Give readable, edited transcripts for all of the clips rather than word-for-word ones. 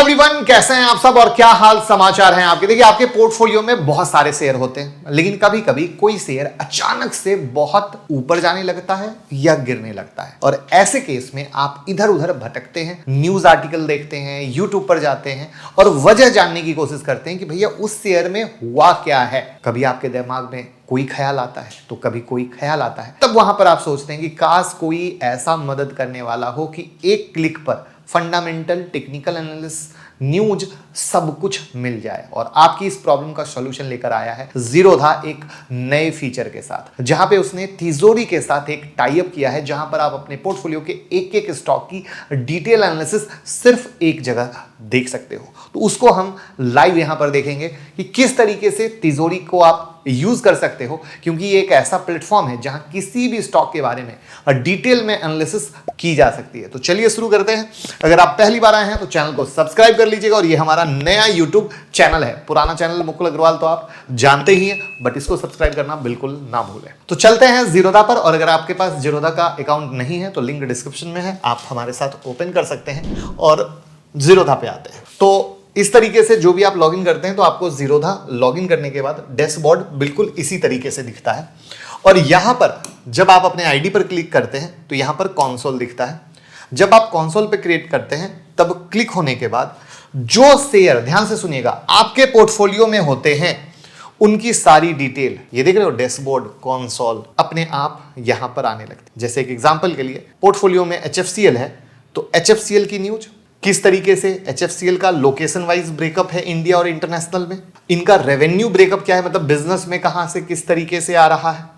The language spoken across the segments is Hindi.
एवरीवन, कैसे हैं आप सब और क्या हाल समाचार हैं आपके। देखिए, आपके पोर्टफोलियो में बहुत सारे शेयर होते हैं, लेकिन कभी कभी कोई शेयर अचानक से बहुत ऊपर जाने लगता है या गिरने लगता है। और ऐसे केस में आप इधर उधर भटकते हैं, न्यूज आर्टिकल देखते हैं, यूट्यूब पर जाते हैं और वजह जानने की कोशिश करते हैं कि भैया उस शेयर में हुआ क्या है। कभी आपके दिमाग में कोई ख्याल आता है तो कभी कोई ख्याल आता है, तब वहां पर आप सोचते हैं कि काश कोई ऐसा मदद करने वाला हो कि एक क्लिक पर फंडामेंटल, टेक्निकल एनालिसिस, न्यूज सब कुछ मिल जाए। और आपकी इस प्रॉब्लम का सॉल्यूशन लेकर आया है जीरोधा एक नए फीचर के साथ, जहां पे उसने तिजोरी के साथ एक टाई अप किया है, जहां पर आप अपने पोर्टफोलियो के एक एक स्टॉक की डिटेल एनालिसिस सिर्फ एक जगह देख सकते हो। तो उसको हम लाइव यहां पर देखेंगे कि किस तरीके से तिजोरी को आप यूज कर सकते हो, क्योंकि ये एक ऐसा प्लेटफॉर्म है जहां किसी भी स्टॉक के बारे में डिटेल में एनालिसिस की जा सकती है। तो चलिए शुरू करते हैं। अगर आप पहली बार आए हैं तो चैनल को सब्सक्राइब कर लीजिएगा। और ये हमारा नया यूट्यूब चैनल है। पुराना चैनल मुकुल अग्रवाल तो आप जानते ही हैं, बट इसको सब्सक्राइब करना बिल्कुल ना भूलें। तो चलते हैं जीरोधा पर। और अगर आपके पास जीरोधा का अकाउंट नहीं है तो लिंक डिस्क्रिप्शन में है, आप हमारे साथ ओपन कर सकते हैं और जीरोधा पे आते हैं। तो इस तरीके से जो भी आप लॉगिन करते हैं तो आपको जीरोधा लॉगिन करने के बाद डैशबोर्ड बिल्कुल इसी तरीके से दिखता है। और यहां पर जब आप अपने आईडी पर क्लिक करते हैं तो यहां पर कंसोल दिखता है। जब आप कंसोल पे क्रिएट करते हैं तब क्लिक होने के बाद जो शेयर, ध्यान से सुनिएगा, आपके पोर्टफोलियो में होते हैं उनकी सारी डिटेल, ये देख रहे हो, डैशबोर्ड, कंसोल, अपने आप यहां पर आने लगती है। जैसे एक एग्जांपल के लिए पोर्टफोलियो में HFCL है तो HFCL की न्यूज, किस तरीके से HFCL का लोकेशन वाइज ब्रेकअप है इंडिया और इंटरनेशनल में, इनका रेवेन्यू ब्रेकअप क्या है, मतलब बिजनेस में कहां से किस तरीके से आ रहा है,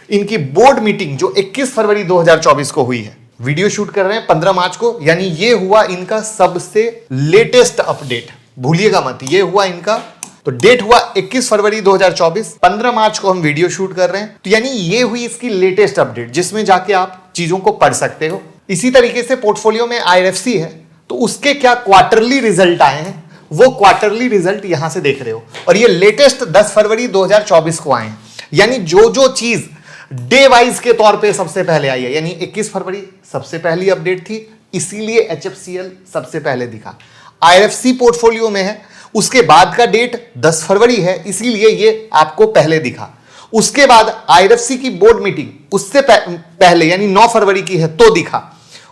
इनकी बोर्ड मीटिंग जो 21 फरवरी 2024 को हुई है, वीडियो शूट कर रहे हैं 15 मार्च को, यानी ये हुआ इनका सबसे लेटेस्ट अपडेट, भूलिएगा मत, ये हुआ इनका, तो डेट हुआ 21 फरवरी 2024, 15 मार्च को हम वीडियो शूट कर रहे हैं, तो यानी ये हुई इसकी लेटेस्ट अपडेट, जिसमें जाके आप चीजों को पढ़ सकते हो। इसी तरीके से पोर्टफोलियो में IRFC है तो उसके क्या क्वार्टरली रिजल्ट आए हैं, वो क्वार्टरली रिजल्ट यहां से देख रहे हो। और ये लेटेस्ट 10 फरवरी 2024 को आए हैं, यानी जो जो चीज डे वाइज के तौर पे सबसे पहले आई है, यानी 21 फरवरी सबसे पहली अपडेट थी, इसीलिए HFCL सबसे पहले दिखा। IRFC पोर्टफोलियो में है, उसके बाद का डेट 10 फरवरी है, इसीलिए ये आपको पहले दिखा। उसके बाद IRFC की बोर्ड मीटिंग उससे पहले यानी 9 फरवरी की है तो दिखा।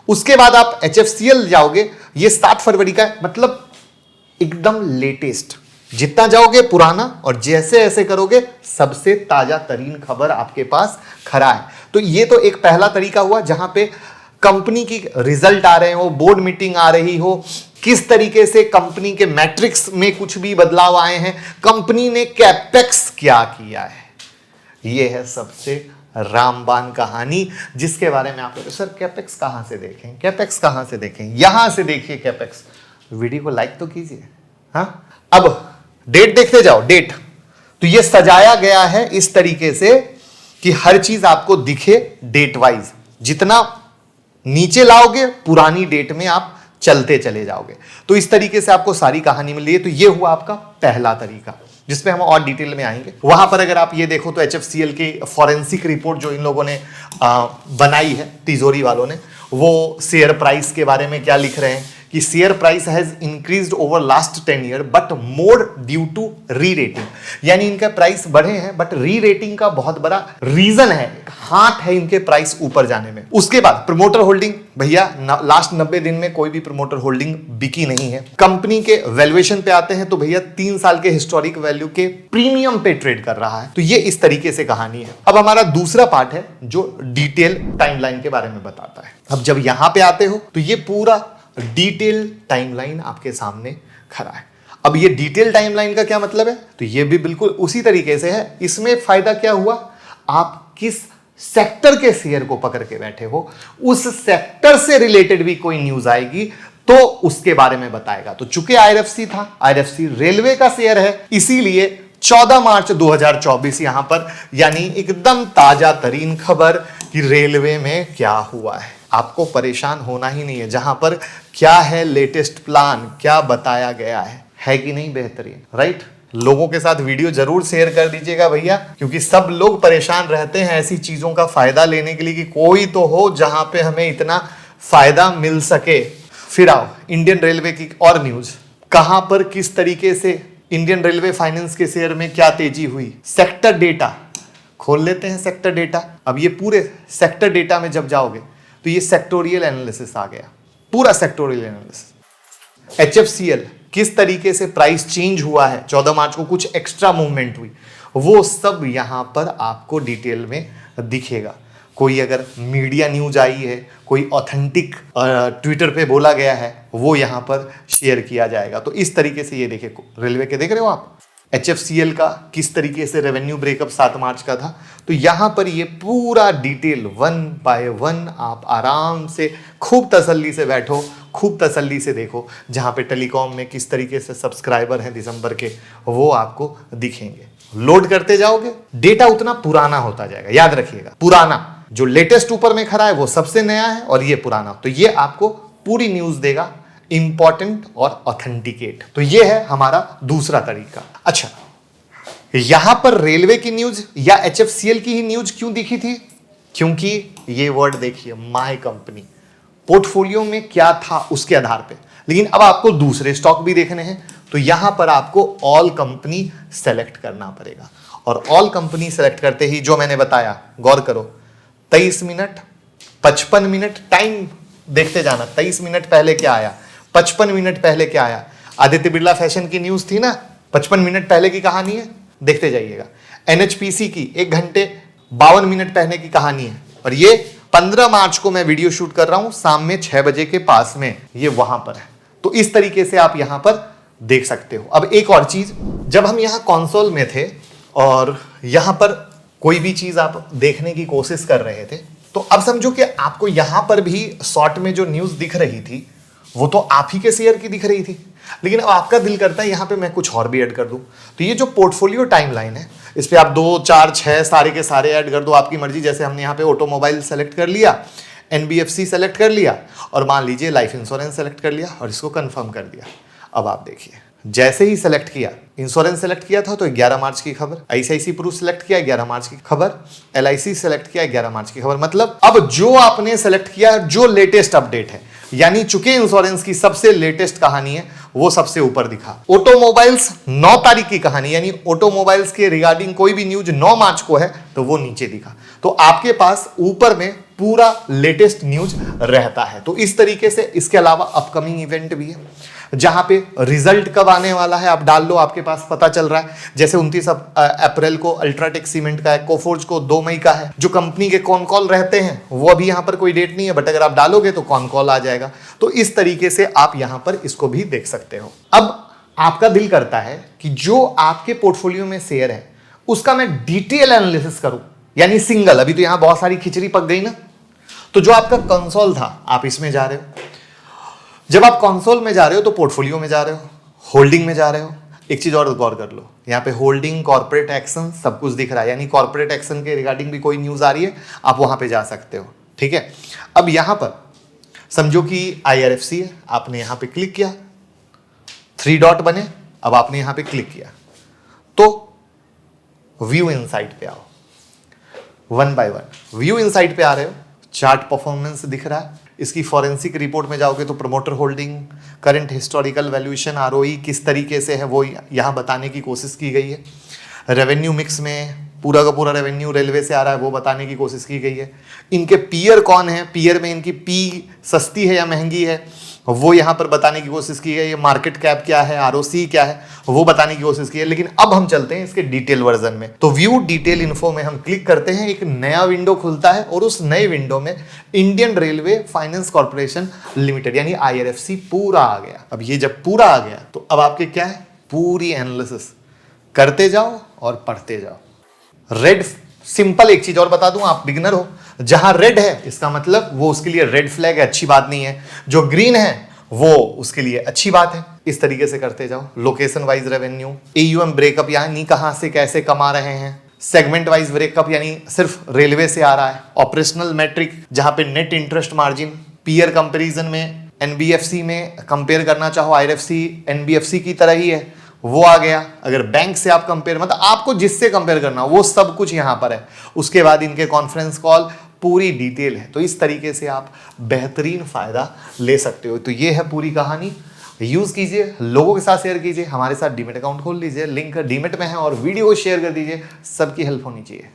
उसके बाद आप HFCL जाओगे, ये 7 फरवरी का है, मतलब एकदम लेटेस्ट। जितना जाओगे पुराना, और जैसे ऐसे करोगे सबसे ताजा तरीन खबर आपके पास खड़ा है। तो ये तो एक पहला तरीका हुआ जहां पे कंपनी की रिजल्ट आ रहे हो, बोर्ड मीटिंग आ रही हो, किस तरीके से कंपनी के मैट्रिक्स में कुछ भी बदलाव आए हैं, कंपनी ने कैपेक्स क्या किया है, ये है सबसे रामबान कहानी, जिसके बारे में आप लोग, सर कैपेक्स कहां से देखें, कैपेक्स कहां से देखें, यहां से देखिए कैपेक्स, वीडियो को लाइक तो कीजिए। हाँ, अब डेट देखते जाओ, डेट तो ये सजाया गया है इस तरीके से कि हर चीज आपको दिखे डेट वाइज। जितना नीचे लाओगे पुरानी डेट में आप चलते चले जाओगे, तो इस तरीके से आपको सारी कहानी मिल रही है। तो ये हुआ आपका पहला तरीका, जिसपे हम और डिटेल में आएंगे। वहां पर अगर आप ये देखो तो HFCL की फॉरेंसिक रिपोर्ट जो इन लोगों ने बनाई है, तिजोरी वालों ने, वो शेयर प्राइस के बारे में क्या लिख रहे हैं कि share price has increased over last 10 year but more due to re rating, यानी इनका प्राइस बढ़े हैं बट री रेटिंग का बहुत बड़ा रीजन है, हाथ है इनके प्राइस ऊपर जाने में। उसके बाद प्रमोटर होल्डिंग, भैया लास्ट 90 दिन में कोई भी प्रमोटर होल्डिंग बिकी नहीं है। कंपनी के वैल्यूएशन पे आते हैं तो भैया 3 साल के हिस्टोरिक वैल्यू के प्रीमियम पे ट्रेड कर रहा है। तो ये इस तरीके से कहानी है। अब हमारा दूसरा पार्ट है जो डिटेल टाइमलाइन के बारे में बताता है। अब जब यहां पे आते हो तो ये पूरा डिटेल टाइमलाइन आपके सामने खड़ा है। अब ये डिटेल टाइमलाइन का क्या मतलब है, तो ये भी बिल्कुल उसी तरीके से है। इसमें फायदा क्या हुआ, आप किस सेक्टर के शेयर को पकड़ के बैठे हो, उस सेक्टर से रिलेटेड भी कोई न्यूज आएगी तो उसके बारे में बताएगा। तो चूंकि IRFC था, IRFC रेलवे का शेयर है, इसीलिए 14 मार्च 2024 यहां पर, यानी एकदम ताजा तरीन खबर कि रेलवे में क्या हुआ है। आपको परेशान होना ही नहीं है, जहां पर क्या है लेटेस्ट प्लान, क्या बताया गया है कि नहीं बेहतरीन, राइट। लोगों के साथ वीडियो जरूर शेयर कर दीजिएगा भैया, क्योंकि सब लोग परेशान रहते हैं ऐसी चीजों का फायदा लेने के लिए कि कोई तो हो जहां पे हमें इतना फायदा मिल सके। फिर आओ इंडियन रेलवे की और न्यूज, कहां पर किस तरीके से इंडियन रेलवे फाइनेंस के शेयर में क्या तेजी हुई। सेक्टर डेटा खोल लेते हैं, सेक्टर डेटा। अब ये पूरे सेक्टर डेटा में जब जाओगे तो ये सेक्टोरियल एनालिसिस आ गया, पूरा सेक्टोरियल एनालिसिस। HFCL किस तरीके से प्राइस चेंज हुआ है, 14 मार्च को कुछ एक्स्ट्रा मूवमेंट हुई, वो सब यहां पर आपको डिटेल में दिखेगा। कोई अगर मीडिया न्यूज आई है, कोई ऑथेंटिक ट्विटर पे बोला गया है, वो यहां पर शेयर किया जाएगा। तो इस तरीके से ये देखिए, रेलवे के देख रहे हो आप, HFCL का किस तरीके से रेवेन्यू ब्रेकअप 7 मार्च का था। तो यहां पर ये पूरा डिटेल 1 बाय 1 आप आराम से खूब तसल्ली से बैठो, खूब तसल्ली से देखो। जहां पे टेलीकॉम में किस तरीके से सब्सक्राइबर हैं दिसंबर के, वो आपको दिखेंगे। लोड करते जाओगे, डेटा उतना पुराना होता जाएगा। याद रखिएगा, पुराना जो लेटेस्ट ऊपर में खड़ा है वो सबसे नया है, और ये पुराना। तो ये आपको पूरी न्यूज देगा, इंपॉर्टेंट और ऑथेंटिकेट। तो ये है हमारा दूसरा तरीका। अच्छा, यहां पर रेलवे की न्यूज या HFCL की ही न्यूज क्यों दिखी थी? क्योंकि ये वर्ड देखिए, माय कंपनी, पोर्टफोलियो में क्या था उसके आधार पे। लेकिन अब आपको दूसरे स्टॉक भी देखने हैं, तो यहां पर आपको ऑल कंपनी सेलेक्ट करना पड़ेगा। और ऑल कंपनी सेलेक्ट करते ही जो मैंने बताया, गौर करो, 23 मिनट 55 मिनट टाइम देखते जाना। 23 मिनट पहले क्या आया, 55 मिनट पहले क्या आया। आदित्य बिरला फैशन की न्यूज थी ना, 55 मिनट पहले की कहानी है, देखते जाइएगा। NHPC की 1 घंटे 52 मिनट पहले की कहानी है। और ये 15 मार्च को मैं वीडियो शूट कर रहा हूं, शाम में 6 बजे के पास में, ये वहां पर है। तो इस तरीके से आप यहां पर देख सकते हो। अब एक और चीज, जब हम यहां कंसोल में थे और यहां पर कोई भी चीज आप देखने की कोशिश कर रहे थे, तो अब समझो कि आपको यहां पर भी शॉर्ट में जो न्यूज दिख रही थी वो तो आप ही के शेयर की दिख रही थी। लेकिन अब आपका दिल करता है यहां पे मैं कुछ और भी ऐड कर दूं। तो ये जो पोर्टफोलियो टाइमलाइन है, इस पे आप 2, 4, 6 सारे के सारे ऐड कर दो, आपकी मर्जी। जैसे हमने यहाँ पे ऑटोमोबाइल सेलेक्ट कर लिया, NBFC सेलेक्ट कर लिया, और मान लीजिए लाइफ इंश्योरेंस सेलेक्ट कर लिया और इसको कंफर्म कर दिया। अब आप देखिए, जैसे ही सेलेक्ट किया, इंश्योरेंस सेलेक्ट किया था तो 11 मार्च की खबर, ICICI प्रू सेलेक्ट किया 11 मार्च की खबर, LIC सेलेक्ट किया 11 मार्च की खबर। मतलब अब जो आपने सेलेक्ट किया, जो लेटेस्ट अपडेट है, यानी चुके इंश्योरेंस की सबसे लेटेस्ट कहानी है, वो सबसे ऊपर दिखा। ऑटोमोबाइल्स 9 तारीख की कहानी, यानी ऑटोमोबाइल्स के रिगार्डिंग कोई भी न्यूज 9 मार्च को है तो वो नीचे दिखा। तो आपके पास ऊपर में पूरा लेटेस्ट न्यूज रहता है। तो इस तरीके से इसके अलावा अपकमिंग इवेंट भी है, जहां पे रिजल्ट कब आने वाला है आप डाल लो, आपके पास पता चल रहा है। जैसे 29 अप्रैल को अल्ट्राटेक सीमेंट का है, कोफोर्ज को 2 मई का है। जो कंपनी के कॉन कॉल रहते हैं वो अभी यहां पर कोई डेट नहीं है, बट अगर आप डालोगे तो कॉन कॉल आ जाएगा। तो इस तरीके से आप यहां पर इसको भी देख सकते हो। अब आपका दिल करता है कि जो आपके पोर्टफोलियो में शेयर है उसका मैं डिटेल एनालिसिस करूं, यानी सिंगल। अभी तो यहां बहुत सारी खिचड़ी पक गई ना, तो जो आपका कंसोल था आप इसमें जा रहे हो। जब आप कंसोल में जा रहे हो तो पोर्टफोलियो में जा रहे हो, होल्डिंग में जा रहे हो। एक चीज और गौर कर लो, यहाँ पे होल्डिंग, कॉर्पोरेट एक्शन सब कुछ दिख रहा है, यानी कॉर्पोरेट एक्शन के रिगार्डिंग भी कोई न्यूज आ रही है, आप वहां पे जा सकते हो। ठीक है, अब यहां पर समझो कि IRFC है, आपने यहां पे क्लिक किया, 3 डॉट बने, अब आपने यहां पे क्लिक किया तो व्यू इनसाइट पे आओ। 1 बाय 1 व्यू इनसाइट पे आ रहे हो, चार्ट परफॉर्मेंस दिख रहा है। इसकी फॉरेंसिक रिपोर्ट में जाओगे तो promoter holding, current historical valuation, ROE किस तरीके से है वो यहाँ बताने की कोशिश की गई है। रेवेन्यू मिक्स में पूरा का पूरा रेवेन्यू रेलवे से आ रहा है वो बताने की कोशिश की गई है। इनके पीयर कौन है, पीयर में इनकी पी सस्ती है या महंगी है वो यहाँ पर बताने की कोशिश की गई है। मार्केट कैप क्या है, ROC क्या है वो बताने की कोशिश की है। लेकिन अब हम चलते हैं इसके डिटेल वर्जन में। तो व्यू डिटेल इन्फो में हम क्लिक करते हैं, एक नया विंडो खुलता है और उस नए विंडो में Indian railway finance corporation limited यानी IRFC पूरा आ गया। अब ये जब पूरा आ गया तो अब आपके क्या है, पूरी एनालिसिस करते जाओ और पढ़ते जाओ। रेड, सिंपल एक चीज और बता दूं, आप बिगिनर हो, जहां रेड है इसका मतलब वो उसके लिए रेड फ्लैग है, अच्छी बात नहीं है। जो ग्रीन है वो उसके लिए अच्छी बात है। इस तरीके से करते जाओ। Location wise revenue, AUM breakup यानी कहां से कैसे कमा रहे हैं। सेगमेंट वाइज ब्रेकअप यानी सिर्फ रेलवे से आ रहा है। ऑपरेशनल मैट्रिक जहां पे net interest margin, peer comparison में NBFC में कंपेयर करना चाहो, IRFC NBFC की तरह ही है वो आ गया। अगर बैंक से आप कंपेयर, मतलब आपको जिससे कंपेयर करना वो सब कुछ यहां पर है। उसके बाद इनके कॉन्फ्रेंस कॉल, पूरी डिटेल है। तो इस तरीके से आप बेहतरीन फ़ायदा ले सकते हो। तो ये है पूरी कहानी। यूज़ कीजिए, लोगों के साथ शेयर कीजिए, हमारे साथ डीमेट अकाउंट खोल लीजिए, लिंक डीमेट में है, और वीडियो को शेयर कर दीजिए। सबकी हेल्प होनी चाहिए।